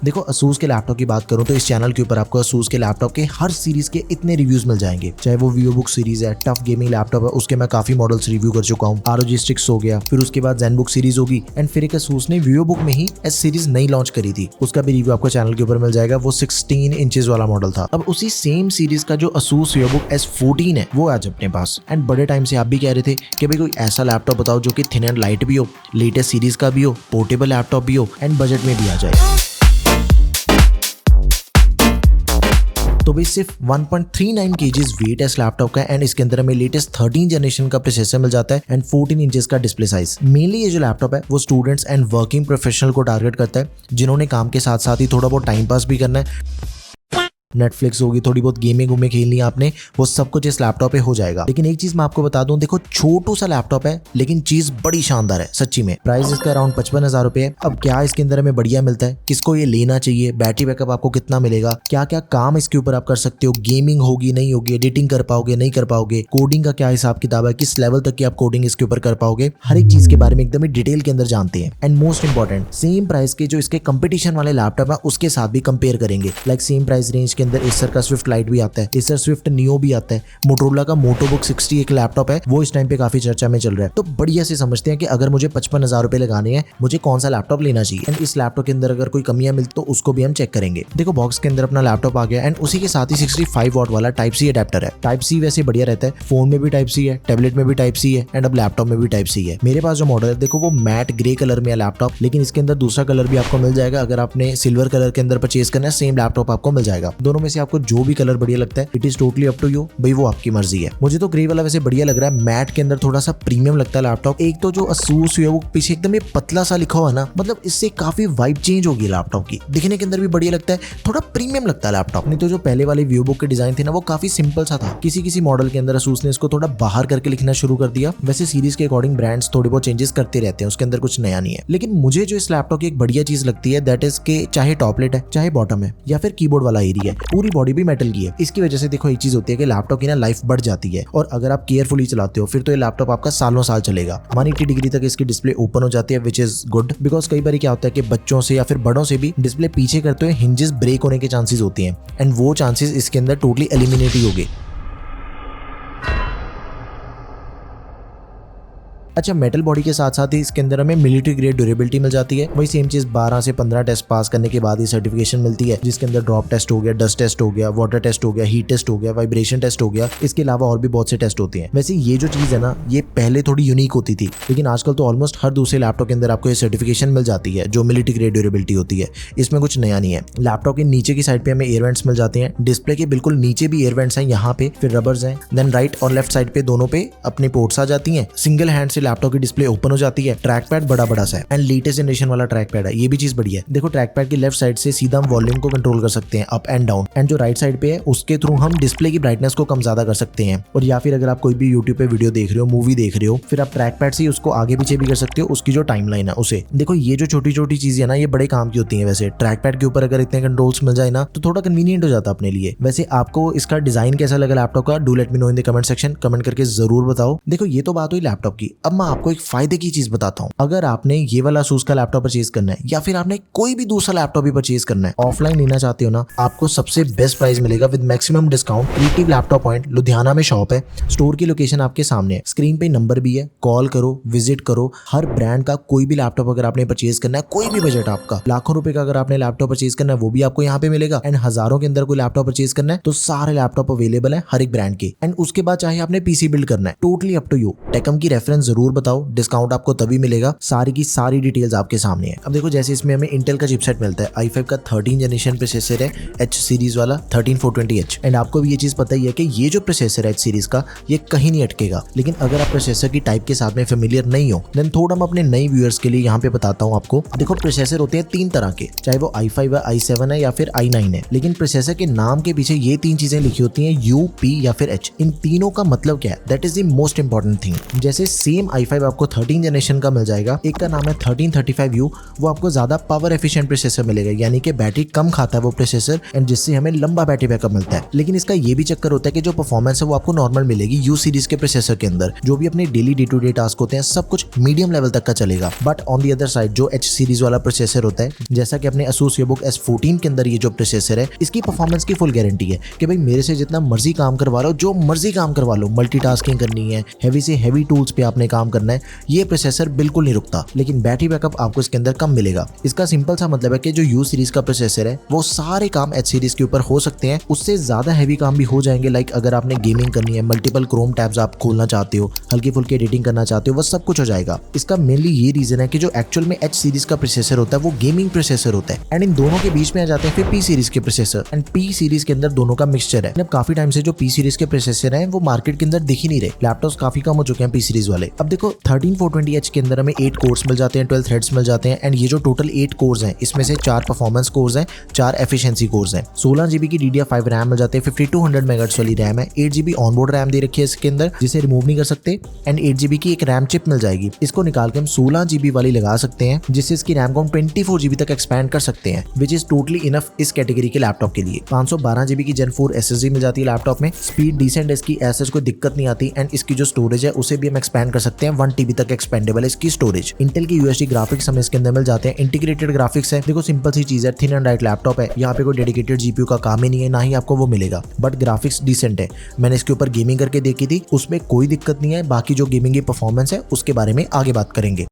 देखो असूस के लैपटॉप की बात करूं तो इस चैनल के ऊपर आपको असूस के लैपटॉप के हर सीरीज के इतने रिव्यूज मिल जाएंगे, चाहे वो वीवोबुक सीरीज है, टफ गेमिंग लैपटॉप है, उसके मैं काफी मॉडल्स रिव्यू कर चुका हूँ। ROG Strix हो गया, फिर उसके बाद ZenBook सीरीज होगी, एंड फिर एक असूस ने वीवोबुक में ही एस सीरीज नई लॉन्च करी थी, उसका भी रिव्यू आपको चैनल के ऊपर मिल जाएगा। वो 16 इंचेस वाला मॉडल था। अब उसी सेम सीरीज का जो असूस वीवोबुक S14 है वो आज अपने पास, एंड बड़े टाइम से आप भी कह रहे थे कि भाई कोई ऐसा लैपटॉप बताओ जो कि थिन एंड लाइट भी हो, लेटेस्ट सीरीज का भी हो, पोर्टेबल लैपटॉप भी हो, एंड बजट में भी आ जाए। तो भाई सिर्फ 1.39 kg वेट है इस लैपटॉप का, एंड इसके अंदर हमें लेटेस्ट 13 जनरेशन का प्रोसेसर मिल जाता है एंड 14 इंचेस का डिस्प्ले साइज। मेनली ये जो लैपटॉप है वो स्टूडेंट्स एंड वर्किंग प्रोफेशनल को टारगेट करता है, जिन्होंने काम के साथ साथ ही थोड़ा बहुत टाइम पास भी करना है। नेटफ्लिक्स होगी, थोड़ी बहुत गेमिंग में खेलनी है आपने, वो सब कुछ इस लैपटॉप पे हो जाएगा। लेकिन एक चीज मैं आपको बता दूं, देखो छोटू सा लैपटॉप है लेकिन चीज बड़ी शानदार है सच्ची में। प्राइस इसका अराउंड 55,000 रुपए है। अब क्या इसके अंदर हमें बढ़िया मिलता है, किसको ये लेना चाहिए, बैटरी बैकअप आपको कितना मिलेगा, क्या क्या काम इसके ऊपर आप कर सकते हो, गेमिंग होगी नहीं होगी, एडिटिंग कर पाओगे नहीं कर पाओगे, कोडिंग का क्या हिसाब किताब है, किस लेवल तक की आप कोडिंग इसके ऊपर कर पाओगे, हर एक चीज के बारे में एकदम ही डिटेल के अंदर जानते हैं। And most important, same price के जो इसके कंपटीशन वाले लैपटॉप है उसके साथ भी कंपेयर करेंगे। लाइक सेम प्राइस रेंज के अंदर एसर का स्विफ्ट लाइट भी आता है, एसर स्विफ्ट नियो भी आता है, मोटोरोला का मोटोबुक 60 एक लैपटॉप है, वो इस टाइम पे काफी चर्चा में चल रहा है। तो बढ़िया से समझते हैं कि अगर मुझे 55,000 रुपए लगाने हैं, मुझे कौन सा लैपटॉप लेना चाहिए, एंड इस लैपटॉप के अंदर अगर कोई कमियां मिलती तो उसको भी हम चेक करेंगे। देखो बॉक्स के अंदर अपना लैपटॉप आ गया, एंड उसी के साथ ही 65 वॉट वाला टाइप सी अडेप्टर है। टाइप सी वैसे बढ़िया रहता है, फोन में भी टाइप सी है, टैबलेट में भी टाइप सी है, एंड अब लैपटॉप में भी टाइप सी है। मेरे पास जो मॉडल है देखो वो मैट ग्रे कलर में है लैपटॉप, लेकिन इसके अंदर दूसरा कलर भी आपको मिल जाएगा। अगर आपने सिल्वर कलर के अंदर परचेज करना है, सेम लैपटॉप आपको मिल जाएगा। दोनों में से आपको जो भी कलर बढ़िया लगता है, it is totally up to you, भाई वो आपकी मर्जी है। मुझे तो ग्रे वाला वैसे बढ़िया लग रहा है, मैट के अंदर थोड़ा सा प्रीमियम लगता है लैपटॉप। एक तो जो असूस है वो पीछे एकदम ये पतला सा लिखा हुआ है ना, मतलब इससे काफी वाइब चेंज होगी लैपटॉप की, दिखने के अंदर भी बढ़िया लगता है, थोड़ा प्रीमियम लगता है लैपटॉप। नहीं तो जो पहले वाले वीवोबुक के डिजाइन थे ना वो काफी सिंपल सा था, किसी किसी मॉडल के अंदर असूस ने इसको थोड़ा बाहर करके लिखना शुरू कर दिया। वैसे सीरीज के अकॉर्डिंग ब्रांड्स थोड़े बहुत चेंजेस करते रहते हैं, उसके अंदर कुछ नया नहीं है। लेकिन मुझे जो इस लैपटॉप की एक बढ़िया चीज लगती है दैट इज के चाहे टॉपलेट है, चाहे बॉटम है, या फिर कीबोर्ड वाला एरिया है, पूरी बॉडी भी मेटल की है। इसकी वजह से देखो एक चीज होती है कि लैपटॉप की ना लाइफ बढ़ जाती है, और अगर आप केयरफुली चलाते हो फिर तो ये लैपटॉप आपका सालों साल चलेगा। 180 डिग्री तक इसकी डिस्प्ले ओपन हो जाती है, विच इज गुड, बिकॉज कई बार क्या होता है कि बच्चों से या फिर बड़ों से भी डिस्प्ले पीछे करते हुए हिंजेस ब्रेक होने के चांसेस होती हैं, एंड वो चांसेस इसके अंदर टोटली एलिमिनेट ही हो गए। अच्छा, मेटल बॉडी के साथ साथ ही इसके अंदर हमें मिलिट्री ग्रेड ड्यूरेबिलिटी मिल जाती है। वही सेम चीज 12 से 15 टेस्ट पास करने के बाद ही सर्टिफिकेशन मिलती है, जिसके अंदर ड्रॉप टेस्ट हो गया, डस्ट टेस्ट हो गया, वाटर टेस्ट हो गया, हीट टेस्ट हो गया, वाइब्रेशन टेस्ट हो गया। इसके अलावा और भी बहुत से टेस्ट होते हैं। वैसे ये जो चीज है ना, ये पहले थोड़ी यूनिक होती थी, लेकिन आजकल तो ऑलमोस्ट हर दूसरे लैपटॉप के अंदर आपको ये सर्टिफिकेशन मिल जाती है जो मिलिट्री ग्रेड ड्यूरेबिलिटी होती है। इसमें कुछ नया नहीं है। लैपटॉप के नीचे की साइड पे हमें एयर वेंट्स मिल जाते हैं, डिस्प्ले के बिल्कुल नीचे भी एयर वेंट्स हैं यहाँ पे, फिर रबर्स हैं, देन राइट और लेफ्ट साइड पे दोनों पे अपने पोर्ट्स आ जाती हैं। सिंगल हैंड से लैपटॉप की डिस्प्ले ओपन हो जाती है। ट्रैक पैड बड़ा बड़ा सा है, एंड लेटेस्ट जनरेशन वाला ट्रैक पैड है, ये भी चीज बढ़िया है। देखो ट्रैक पैड की लेफ्ट साइड से सीधा हम वॉल्यूम को कंट्रोल कर सकते हैं अप एंड डाउन, एंड जो राइट साइड पे है उसके थ्रू हम डिस्प्ले की ब्राइटनेस को कम ज्यादा कर सकते हैं। और या फिर अगर आप कोई भी यूट्यूब पे वीडियो देख रहे हो, मूवी देख रहे हो, फिर आप ट्रैक पैड से उसको आगे पीछे भी कर सकते हो, उसकी जो टाइमलाइन है उसे। देखो ये जो छोटी छोटी चीजें है ना, ये बड़े काम की होती है। वैसे ट्रैक पैड के ऊपर अगर इतने कंट्रोल्स मिल जाए ना तो थोड़ा कन्वीनियंट हो जाता अपने लिए। वैसे आपको इसका डिजाइन कैसा लगा लैपटॉप का, do let me know in the comment section, comment करके जरूर बताओ। देखो ये तो बात हुई लैपटॉप की, अब मैं आपको एक फायदे की चीज बताता हूँ। अगर आपने ये वाला असूस का लैपटॉप परचेज करना है, या फिर आपने कोई भी दूसरा लैपटॉप भी परचेज करना है, ऑफलाइन लेना चाहते हो ना, आपको सबसे बेस्ट प्राइस मिलेगा with maximum discount. Creative laptop point Ludhiana में शॉप है, स्टोर की लोकेशन आपके सामने है, स्क्रीन पे नंबर भी है, कॉल करो, विजिट करो। हर ब्रांड का कोई भी लैपटॉप अगर आपने परचेज करना है, कोई भी बजट आपका, लाखों रुपए का अगर आपने लैपटॉप परचेज करना है वो भी आपको यहाँ पे मिलेगा, एंड हजारों के अंदर कोई लैपटॉप परचेज करना है तो सारे लैपटॉप अवेलेबल है हर एक ब्रांड के। एंड उसके बाद चाहे आपने पीसी बिल्ड करना है, टोटली अप टू यू। टेकम की रेफरेंस जरूर बताओ, डिस्काउंट आपको तभी मिलेगा। सारी की सारी डिटेल्स आपके सामने है। अब देखो जैसे इसमें हमें इंटेल का चिपसेट मिलता है, i5 का 13 जनरेशन प्रोसेसर है, H सीरीज वाला 13420H, एंड आपको भी ये चीज पता ही है कि ये जो प्रोसेसर है H सीरीज का, ये कहीं नहीं अटकेगा। लेकिन अगर आप प्रोसेसर की टाइप के साथ में फेमिलियर नहीं हो, देन थोड़ा मैं अपने नए व्यूअर्स के लिए यहाँ पे बताता हूँ आपको। देखो प्रोसेसर होते हैं 3 तरह के, चाहे वो i5 है, i7 है या फिर i9 है, लेकिन प्रोसेसर के नाम के पीछे ये 3 चीजें लिखी होती हैं, U, P या फिर H। इन तीनों का मतलब क्या है, that is the most important thing. जैसे सेम i5 आपको 13 जनरेशन का मिल जाएगा, एक का नाम है 1335U, वो आपको ज्यादा पावर एफिशिएंट प्रोसेसर मिलेगा, यानी कि बैटरी कम खाता है वो प्रोसेसर, एंड जिससे हमें लंबा बैटरी बैकअप मिलता है। लेकिन इसका ये भी चक्कर होता है कि जो परफॉर्मेंस है वो आपको नॉर्मल मिलेगी U सीरीज के प्रोसेसर के अंदर, जो भी अपने daily day to day task होते हैं सब कुछ मीडियम लेवल तक का चलेगा। But on the other side जो H सीरीज वाला प्रोसेसर होता है, जैसा कि अपने Asus VivoBook S14 के अंदर ये जो प्रोसेसर है, इसकी परफॉर्मेंस की फुल गारंटी है कि भाई मेरे से जितना मर्जी काम करवा लो, जो मर्जी काम करवा लो, मल्टीटास्किंग करनी है, हैवी से हैवी टूल्स पे आपने काम करना है, ये प्रोसेसर बिल्कुल नहीं रुकता। लेकिन बैटरी बैकअप आपको इसके अंदर कम मिलेगा। इसका सिंपल सा मतलब है कि जो U सीरीज का प्रोसेसर है वो सारे काम H सीरीज के ऊपर हो सकते हैं, उससे ज्यादा हैवी काम भी हो जाएंगे। लाइक अगर आपने गेमिंग करनी है, मल्टीपल क्रोम टैब्स आप खोलना चाहते हो, हल्की फुल्की एडिटिंग करना चाहते हो, वो सब कुछ हो जाएगा। इसका मेनली ये रीजन है कि जो एक्चुअल में H सीरीज का प्रोसेसर होता है वो गेमिंग प्रोसेसर होता है, एंड इन दोनों के बीच में आ जाते हैं फिर P सीरीज के प्रोसेसर, एंड P सीरीज के अंदर दोनों का मिक्सचर है। अब काफी टाइम से जो P सीरीज के प्रोसेसर हैं वो मार्केट के अंदर दिख ही नहीं रहे, लैपटॉप्स काफी कम हो चुके हैं P सीरीज वाले। अब देखो 13420H के अंदर हमें 8 कोर्स मिल जाते हैं, 12 थ्रेड्स मिल जाते हैं, एंड ये जो टोटल 8 कोर्स हैं इसमें से 4 परफॉर्मेंस कोर्स हैं, 4 एफिशिएंसी कोर्स हैं, 16GB की DDR5 रैम मिल जाते हैं, 5200 मेगाहर्ट्ज वाली रैम है, 8GB ऑनबोर्ड रैम दे रखी है इसके अंदर जिसे रिमूव नहीं कर सकते, एंड 8GB की एक रैम चिप मिल जाएगी। इसको निकाल के हम 16GB वाली लगा सकते हैं, जिससे इसकी रैम को हम 24GB तक एक्सपैंड कर सकते हैं, विच इज टोटली इनफ इस कैटेगरी के लैपटॉप के लिए। 512GB की Gen 4 SSD मिल जाती है लैपटॉप में, स्पीड डिसेंट है इसकी, ऐसा कोई दिक्कत नहीं आती, एंड इसकी जो स्टोरेज है उसे भी हम एक्सपैंड कर सकते हैं, 1TB तक एक्सपेंडेबल है इसकी स्टोरेज। इंटेल की UHD ग्राफिक्स हमें इसके अंदर मिल जाते हैं, इंटीग्रेटेड ग्राफिक्स है। देखो सिंपल सी चीज है, थिन एंड लाइट लैपटॉप है, यहाँ पे कोई डेडिकेटेड GPU का काम ही नहीं है, ना ही आपको वो मिलेगा, बट ग्राफिक्स डिसेंट है। मैंने इसके ऊपर गेमिंग करके देखी थी, उसमें कोई दिक्कत नहीं है। बाकी जो गेमिंग की परफॉर्मेंस है उसके बारे में आगे बात करेंगे।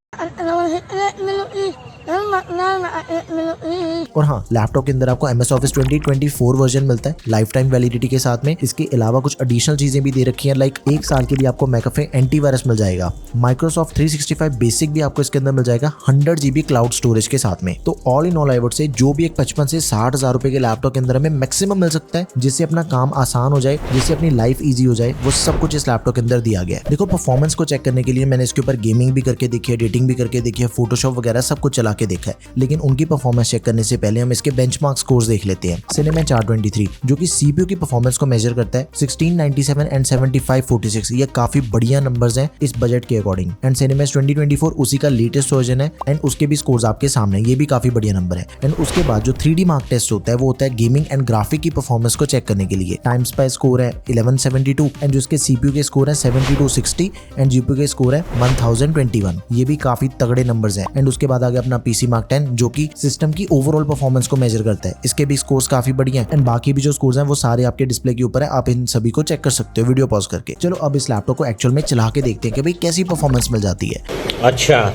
और हाँ, लैपटॉप के अंदर आपको MS Office 2024 वर्जन मिलता है लाइफ टाइम वैलिडिटी के साथ में। इसके अलावा कुछ एडिशनल चीजें भी दे रखी हैं, लाइक 1 साल के लिए आपको McAfee एंटीवायरस मिल जाएगा, Microsoft 365 बेसिक भी आपको इसके अंदर मिल जाएगा, 100GB क्लाउड स्टोरेज के साथ में। तो all in all I would say जो भी एक 55 से 60 हजार रुपए के लैपटॉप के अंदर हमें मैक्सिमम मिल सकता है, जिससे अपना काम आसान हो जाए, जिससे अपनी लाइफ ईजी हो जाए, वो सब कुछ इस लैपटॉप के अंदर दिया गया है। देखो परफॉर्मेंस को चेक करने के लिए मैंने इसके ऊपर गेमिंग भी करके देखी है, एडिटिंग भी करके देखी है, फोटोशॉप वगैरह सब कुछ चला के देखा है, लेकिन उनकी परफॉर्मेंस चेक करने से पहले हम इसके बेंचमार्क स्कोर्स देख लेते हैं। Cinebench R23 जो कि CPU की परफॉर्मेंस को मेजर करता है, 1697 एंड 7546, ये काफी बढ़िया नंबर्स हैं इस बजट के अकॉर्डिंग, एंड Cinebench 2024 उसी का लेटेस्ट वर्जन है, एंड उसके भी स्कोर्स आपके सामने, ये भी काफी बढ़िया नंबर है। एंड उसके बाद जो 3D मार्क टेस्ट होता है वो होता है गेमिंग एंड ग्राफिक की परफॉर्मेंस को चेक करने के लिए। टाइम स्पाई स्कोर है 1172, एंड जो इसके CPU के स्कोर है 7260, एंड GPU के स्कोर है 1021, ये भी काफी तगड़े नंबर्स हैं। एंड उसके बाद आ गया अपना PC Mark 10 जो कि सिस्टम की ओवरऑल परफॉर्मेंस को मेजर करता है, इसके भी स्कोर्स काफी बढ़िया हैं, एंड बाकी भी जो स्कोर्स हैं वो सारे आपके डिस्प्ले के ऊपर है, आप इन सभी को चेक कर सकते हो वीडियो पॉज करके। चलो अब इस लैपटॉप को एक्चुअल में चला के देखते हैं कि भाई कैसी परफॉर्मेंस मिल जाती है। अच्छा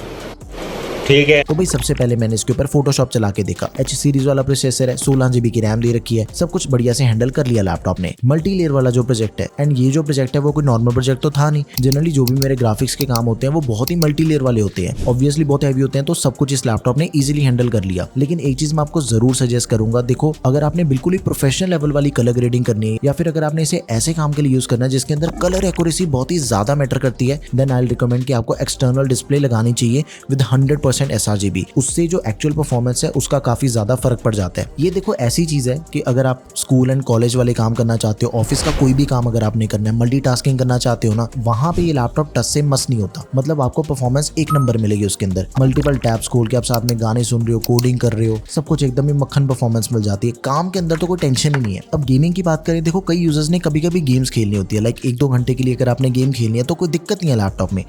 ठीक है। तो भाई सबसे पहले मैंने इसके ऊपर फोटोशॉप चला के देखा। H सीरीज वाला प्रोसेसर है, 16GB की रैम दे रखी है, सब कुछ बढ़िया से हैंडल कर लिया लैपटॉप ने। मल्टी लेयर वाला जो प्रोजेक्ट है, एंड ये जो प्रोजेक्ट है वो कोई नॉर्मल प्रोजेक्ट तो था नहीं। जनरली जो भी मेरे ग्राफिक्स के काम होते हैं वो बहुत ही मल्टी लेयर वाले होते हैं, ऑब्वियसली बहुत हैवी होते हैं, तो सब कुछ इस लैपटॉप ने इजीली हैंडल कर लिया। लेकिन एक चीज मैं आपको जरूर सजेस्ट करूंगा, देखो अगर आपने बिल्कुल ही प्रोफेशनल लेवल वाली कलर ग्रेडिंग करनी है, या फिर अगर आपने इसे ऐसे काम के लिए यूज करना है जिसके अंदर कलर एक्यूरेसी बहुत ही ज्यादा मैटर करती है, देन आई विल रिकमेंड कि आपको एक्सटर्नल डिस्प्ले लगानी चाहिए विद 100% sRGB। उससे जो एक्चुअल परफॉर्मेंस है उसका काफी ज्यादा फर्क पड़ जाता है। ये देखो ऐसी चीज है कि अगर आप स्कूल एंड कॉलेज वाले काम करना चाहते हो, ऑफिस का कोई भी काम अगर आपने करना है, मल्टीटास्किंग करना चाहते हो ना, वहां पे ये लैपटॉप टच से मस नहीं होता। मतलब आपको परफॉर्मेंस एक नंबर मिलेगी उसके अंदर। मल्टीपल टैब्स खोल के आप साथ में गाने सुन रहे हो, कोडिंग कर रहे हो, सब कुछ एकदम ही मक्खन परफॉर्मेंस मिल जाती है। काम के अंदर तो कोई टेंशन ही नहीं है। अब गेमिंग की बात करें, देखो कई यूजर्स ने कभी कभी गेम्स खेलनी होती है, लाइक 1-2 घंटे के लिए अगर आपने गेम खेलनी है तो कोई दिक्कत नहीं है लैपटॉप में।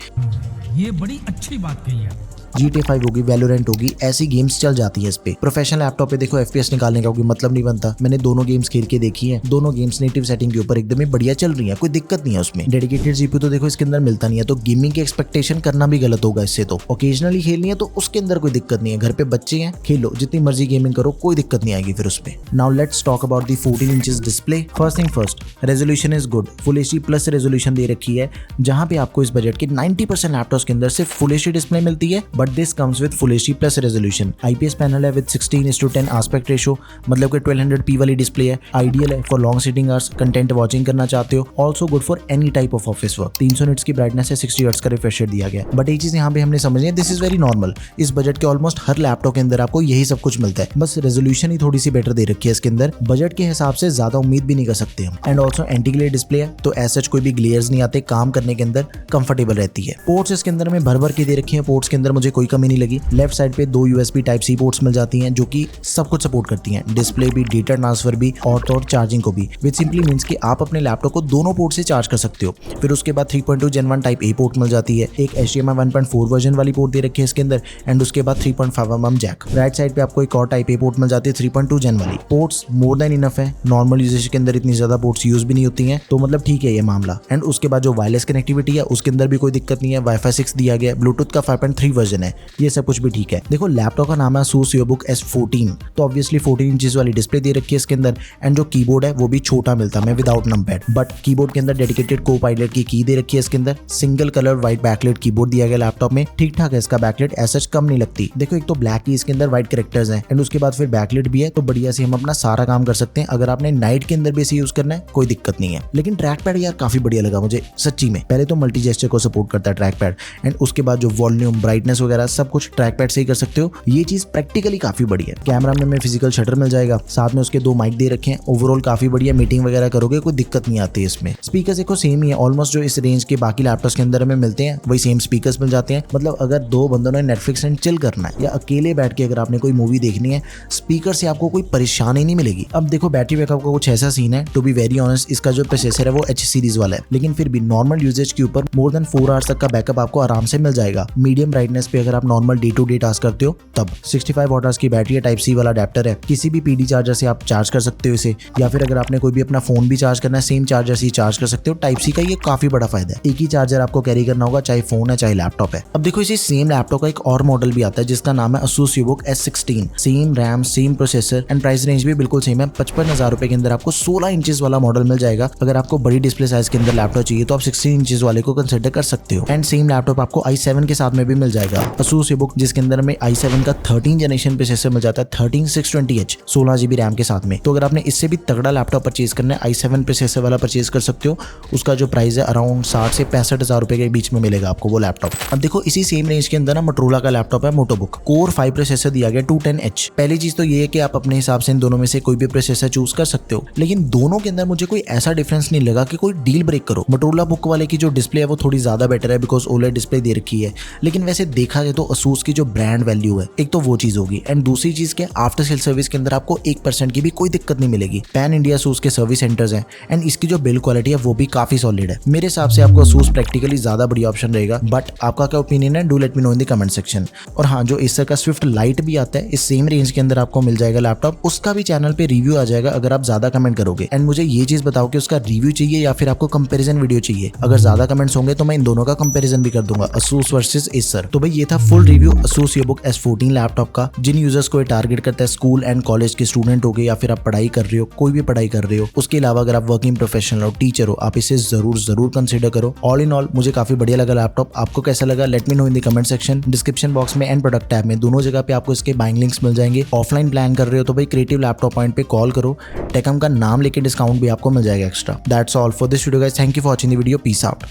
ये बड़ी अच्छी बात कही है। GTA 5 होगी, वैलोरेंट होगी, ऐसी गेम्स चल जाती है इस पे। प्रोफेशनल लैपटॉप पे देखो FPS निकालने का कोई मतलब नहीं बनता। मैंने दोनों गेम्स खेल के देखी है, दोनों गेम्स नेटिव सेटिंग के ऊपर एकदम ही बढ़िया चल रही है, कोई दिक्कत नहीं है उसमें। डेडिकेटेड GPU तो देखो इसके अंदर मिलता नहीं है, तो गेमिंग की एक्सपेक्टेशन करना भी गलत होगा इससे। तो ओकेजनली खेलनी है तो उसके अंदर कोई दिक्कत नहीं है, घर पे बच्चे हैं खेलो, जितनी मर्जी गेमिंग करो, कोई दिक्कत नहीं आएगी फिर उसमें। Now let's talk about the 14 inches display. First thing first, resolution is good, full HD plus resolution दे रखी है, जहां पे आपको इस बजट के 90% लैपटॉप्स के अंदर सिर्फ फुल HD डिस्प्ले मिलती है, but this comes with full HD plus resolution. IPS panel है विद 16:10 एस्पेक्ट रेशो, मतलब कि 1200p वाली डिस्प्ले है। आइडियल है for long sitting hours, content watching करना चाहते हो। Also good for any type of office work. 300 nits की ब्राइटनेस है, 60 हर्ट्ज का रिफ्रेश रेट दिया गया। बट एक चीज यहाँ पे हमने समझनी है, दिस इज वेरी नॉर्मल। इस बजट के ऑलमोस्ट हर लैपटॉप के अंदर आपको यही सब कुछ मिलता है, बस रेजोल्यूशन ही थोड़ी सी बेटर दे रखी है इसके अंदर। बजट के हिसाब से ज्यादा उम्मीद भी नहीं कर सकते हम। And also anti glare display है, तो ऐसा कोई भी ग्लेयर्स नहीं आते, काम करने के अंदर कंफर्टेबल रहती है। पोर्ट्स इसके अंदर में भर भर के दे रखी है, पोर्ट्स के अंदर मुझे कोई कमी नहीं लगी। लेफ्ट साइड पे 2 USB Type-C पोर्ट्स मिल जाती हैं जो कि सब कुछ सपोर्ट करती हैं, डिस्प्ले भी, डेटा ट्रांसफर भी और तो चार्जिंग को भी। विच सिंपली मीन्स कि आप अपने लैपटॉप को दोनों पोर्ट से चार्ज कर सकते हो। फिर उसके बाद 3.2 Gen 1 Type-A पोर्ट मिल जाती है, एक HDMI 1.4 वर्जन वाली पोर्ट दे रखी है इसके अंदर, एंड उसके बाद 3.5mm जैक। राइट साइड पे आपको एक और Type-A पोर्ट मिल जाती है 3.2 Gen वाली। पोर्ट्स मोर देन इनफ है, नॉर्मल यूजेज के अंदर इतनी ज्यादा पोर्ट्स यूज भी नहीं होती हैं, तो मतलब ठीक है ये मामला। एंड उसके बाद जो वायरलेस कनेक्टिविटी है उसके अंदर भी कोई दिक्कत नहीं है, Wi-Fi 6 दिया गया, ब्लूटूथ का 5.3 वर्जन है, ये सब कुछ भी ठीक है। देखो लैपटॉप का नाम है ASUS EOSBOOK S14, तो ऑब्वियसली 14 इंचेस वाली डिस्प्ले दे रखी है इसके अंदर। एंड जो कीबोर्ड है वो भी छोटा मिलता है विदाउट नंपैड, बट कीबोर्ड के अंदर डेडिकेटेड को-पायलट की की दे रखी है इसके अंदर। Single colour white backlight keyboard दिया गया लैपटॉप में, ठीक ठाक है इसका बैकलाइट, ऐसा कम नहीं लगती। देखो एक तो ब्लैक की इसके अंदर व्हाइट कैरेक्टर्स हैं, एंड उसके बाद फिर बैकलाइट भी है, तो बढ़िया से हम अपना सारा काम कर सकते हैं। अगर आपने नाइट के अंदर भी इसे यूज करना है कोई दिक्कत नहीं है। लेकिन ट्रैक पैड यार काफी बढ़िया लगा मुझे सच्ची में। पहले तो मल्टी जेस्चर को सपोर्ट करता है ट्रैक पैड, एंड उसके बाद जो वॉल्यूम, ब्राइटनेस वगैरह सब कुछ ट्रैक पैड से ही कर सकते हो। ये चीज प्रैक्टिकली काफी बढ़िया है। कैमरा में फिजिकल शटर मिल जाएगा, साथ में उसके 2 माइक दे रखे हैं। ओवरऑल काफी बढ़िया, मीटिंग वगैरह करोगे कोई दिक्कत नहीं आती इसमें। स्पीकर देखो सेम ही है, ऑलमोस्ट जो इस रेंज के बाकी लैपटॉप्स के अंदर हमें मिलते हैं वही सेम स्पीकर्स मिल जाते हैं। मतलब अगर 2 बंदों ने नेटफ्लिक्स एंड चिल करना है या अकेले बैठ के अगर आपने कोई मूवी देखनी है, स्पीकर से आपको कोई परेशानी नहीं मिलेगी। अब देखो बैटरी बैकअप का कुछ ऐसा सीन है, टू बी वेरी ऑनेस्ट इसका जो प्रोसेसर है वो H सीरीज वाला है, लेकिन फिर भी नॉर्मल यूजेज के ऊपर मोर देन 4 आवर्स तक का बैकअप आपको आराम से मिल जाएगा। मीडियम ब्राइटनेस पे अगर आप normal day to day task करते हो तब। 65 वाट की बैटरी है, Type-C वाला अडेप्टर है, किसी भी PD चार्जर से आप चार्ज कर सकते हो इसे, या फिर अगर आपने कोई भी अपना फोन भी चार्ज करना है सेम चार्जर से चार्ज कर सकते हो। Type-C का ये काफी बड़ा फायदा है, एक ही चार्जर आपको कैरी करना होगा, चाहे फोन है चाहे लैपटॉप है। अब देखो इसी सेम लैपटॉप का एक और मॉडल भी आता है जिसका नाम है ASUS EOSBOOK S16। Same RAM, same processor and price range भी बिल्कुल सेम है। 55,000 रुपए के अंदर आपको 16 इंचेस वाला मॉडल मिल जाएगा। अगर आपको बड़ी डिस्प्ले साइज के अंदर लैपटॉप चाहिए तो आप 16 इंचेस वाले को कंसिडर कर सकते हो। एंड सेम लैपटॉप आपको i7 के साथ में भी मिल जाएगा, ASUS EOSBOOK, जिसके अंदर में i7 का 13 जनरेशन प्रोसेसर मिल जाता है 13620H 16GB रैम के साथ में। तो अगर आपने इससे भी तगड़ा लैपटॉप परचेज करना है, i7 प्रोसेसर वाला परचेज कर सकते हो। उसका जो प्राइस है अराउंड 60 से 65,000 रुपए के बीच में मिलेगा आपको वो लैपटॉप। अब देखो इसी सेम रेंज के अंदर ना मोटोरोला का लैपटॉप है मोटोबुक, कोर 5 प्रोसेसर दिया गया 210H। पहली चीज तो ये है कि आप अपने हिसाब से इन दोनों में से कोई भी प्रोसेसर चूज कर सकते हो, लेकिन दोनों के अंदर मुझे कोई ऐसा डिफरेंस नहीं लगा कि कोई डील ब्रेक करो। मोटोरोला बुक वाले की जो डिस्प्ले है वो थोड़ी ज्यादा बेटर है बिकॉज OLED डिस्प्ले दे रखी है, लेकिन वैसे देखा जाए तो ASUS की जो ब्रांड वैल्यू है एक तो वो चीज होगी, एंड दूसरी चीज के आफ्टर सेल सर्विस के अंदर आपको 1% की भी कोई दिक्कत नहीं मिलेगी। पैन इंडिया ASUS के सर्विस सेंटर्स हैं, एंड इसकी जो बिल्ड क्वालिटी है वो भी काफी सॉलिड है। मेरे हिसाब से आपको ASUS प्रैक्टिकली ज्यादा बढ़िया ऑप्शन रहेगा, बट आपका क्या ओपिनियन है, do let me know in the comment section. और हाँ, जो Acer का Swift Lite भी आता है इस सेम रेंज के अंदर आपको मिल जाएगा लैपटॉप, उसका भी चैनल पे रिव्यू आ जाएगा अगर आप ज्यादा कमेंट करोगे। एंड मुझे ये चीज बताओ कि उसका रिव्यू चाहिए या फिर आपको कंपैरिजन वीडियो चाहिए। अगर ज्यादा कमेंट्स होंगे तो मैं इन दोनों का कंपैरिजन भी कर दूंगा, ASUS वर्सेस Acer। तो भाई ये था full review ASUS EOSBOOK S14 laptop का, जिन यूजर्स को ये टारगेट करता है, स्कूल एंड कॉलेज के स्टूडेंट हो गए या फिर आप पढ़ाई कर रहे हो, कोई भी पढ़ाई कर रहे हो। उसके अलावा अगर आप वर्किंग प्रोफेशनल हो, टीचर हो, आप इसे जरूर कंसिडर करो। ऑल इन ऑल मुझे काफी बढ़िया लगा लैपटॉप। आपको कैसा लगा let me know in the comment section. Description box में एंड प्रोडक्ट टैब में दोनों जगह पे आपको इसके बाइंग लिंक्स मिल जाएंगे। ऑफलाइन प्लान कर रहे हो तो भाई क्रिएटिव लैपटॉप पॉइंट पे कॉल करो, टेकम का नाम लेके डिस्काउंट भी आपको मिल जाएगा extra. That's all for this video guys, thank you for watching the video, peace out.